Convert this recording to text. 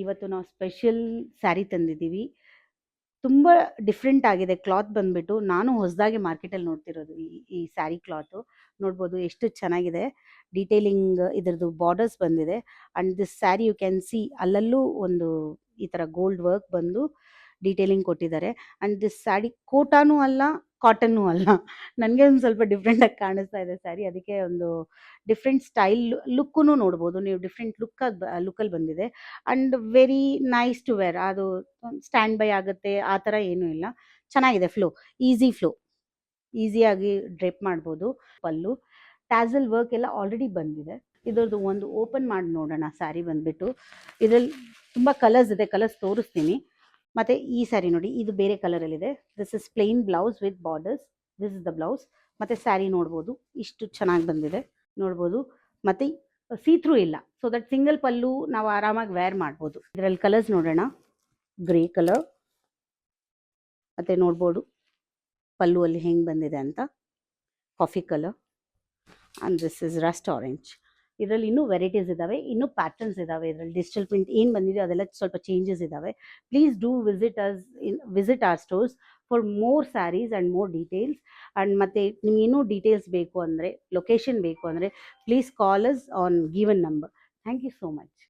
ಇವತ್ತು ನಾವು ಸ್ಪೆಷಲ್ ಸ್ಯಾರಿ ತಂದಿದ್ದೀವಿ. ತುಂಬ ಡಿಫ್ರೆಂಟ್ ಆಗಿದೆ ಕ್ಲಾತ್ ಬಂದ್ಬಿಟ್ಟು. ನಾನು ಹೊಸದಾಗಿ ಮಾರ್ಕೆಟಲ್ಲಿ ನೋಡ್ತಿರೋದು ಈ ಸ್ಯಾರಿ ಕ್ಲಾತು. ನೋಡ್ಬೋದು ಎಷ್ಟು ಚೆನ್ನಾಗಿದೆ. ಡೀಟೇಲಿಂಗ್ ಇದರದ್ದು ಬಾರ್ಡರ್ಸ್ ಬಂದಿದೆ. And this sari you can see ಅಲ್ಲಲ್ಲೂ ಒಂದು ಈ ಥರ ಗೋಲ್ಡ್ ವರ್ಕ್ ಬಂದು ಡೀಟೇಲಿಂಗ್ ಕೊಟ್ಟಿದ್ದಾರೆ. ಆ್ಯಂಡ್ ದಿಸ್ ಸ್ಯಾರಿ ಕೋಟಾನೂ ಅಲ್ಲ, ಕಾಟನ್ನೂ ಅಲ್ಲ. ನನಗೆ ಒಂದು ಸ್ವಲ್ಪ ಡಿಫ್ರೆಂಟಾಗಿ ಕಾಣಿಸ್ತಾ ಇದೆ ಸ್ಯಾರಿ. ಅದಕ್ಕೆ ಒಂದು ಡಿಫ್ರೆಂಟ್ ಸ್ಟೈಲ್ ಲುಕ್ಕೂ ನೋಡ್ಬೋದು ನೀವು. ಡಿಫ್ರೆಂಟ್ ಲುಕ್ಕಲ್ಲಿ ಬಂದಿದೆ. And very nice to wear. ಅದು ಸ್ಟ್ಯಾಂಡ್ ಬೈ ಆಗುತ್ತೆ ಆ ಥರ ಏನೂ ಇಲ್ಲ. ಚೆನ್ನಾಗಿದೆ ಫ್ಲೋ, ಈಸಿ ಫ್ಲೋ, ಈಸಿಯಾಗಿ ಡ್ರೇಪ್ ಮಾಡ್ಬೋದು. ಪಲ್ಲು ಟ್ಯಾಸಲ್ ವರ್ಕ್ ಎಲ್ಲ ಆಲ್ರೆಡಿ ಬಂದಿದೆ. ಇದರದ್ದು ಒಂದು ಓಪನ್ ಮಾಡಿ ನೋಡೋಣ ಸ್ಯಾರಿ ಬಂದ್ಬಿಟ್ಟು. ಇದರಲ್ಲಿ ತುಂಬ ಕಲರ್ಸ್ ಇದೆ, ಕಲರ್ಸ್ ತೋರಿಸ್ತೀನಿ. ಮತ್ತು ಈ ಸ್ಯಾರಿ ನೋಡಿ, ಇದು ಬೇರೆ ಕಲರಲ್ಲಿದೆ. This is plain blouse with borders. This is the blouse. ಮತ್ತು ಸ್ಯಾರಿ ನೋಡ್ಬೋದು ಇಷ್ಟು ಚೆನ್ನಾಗಿ ಬಂದಿದೆ ನೋಡ್ಬೋದು. ಮತ್ತು ಸೀ ಥ್ರೂ ಇಲ್ಲ, ಸೊ ದಟ್ ಸಿಂಗಲ್ ಪಲ್ಲು ನಾವು ಆರಾಮಾಗಿ ವೇರ್ ಮಾಡ್ಬೋದು. ಇದರಲ್ಲಿ ಕಲರ್ಸ್ ನೋಡೋಣ. ಗ್ರೇ ಕಲರ್, ಮತ್ತು ನೋಡ್ಬೋದು ಪಲ್ಲು ಅಲ್ಲಿ ಹೆಂಗೆ ಬಂದಿದೆ ಅಂತ. Coffee colour and this is Rust orange. ಇದರಲ್ಲಿ ಇನ್ನೂ ವೆರೈಟೀಸ್ ಇದ್ದಾವೆ, ಇನ್ನೂ ಪ್ಯಾಟರ್ನ್ಸ್ ಇದ್ದಾವೆ. ಇದರಲ್ಲಿ ಡಿಜಿಟಲ್ ಪ್ರಿಂಟ್ ಏನು ಬಂದಿದೆ ಅದೆಲ್ಲ ಸ್ವಲ್ಪ ಚೇಂಜಸ್ ಇದ್ದಾವೆ. Please do visit our stores for more saris and more details. And ಮತ್ತು ನಿಮ್ಗೆ ಇನ್ನೂ ಡೀಟೇಲ್ಸ್ ಬೇಕು ಅಂದರೆ, ಲೊಕೇಶನ್ ಬೇಕು ಅಂದರೆ, please call us on given number. Thank you so much.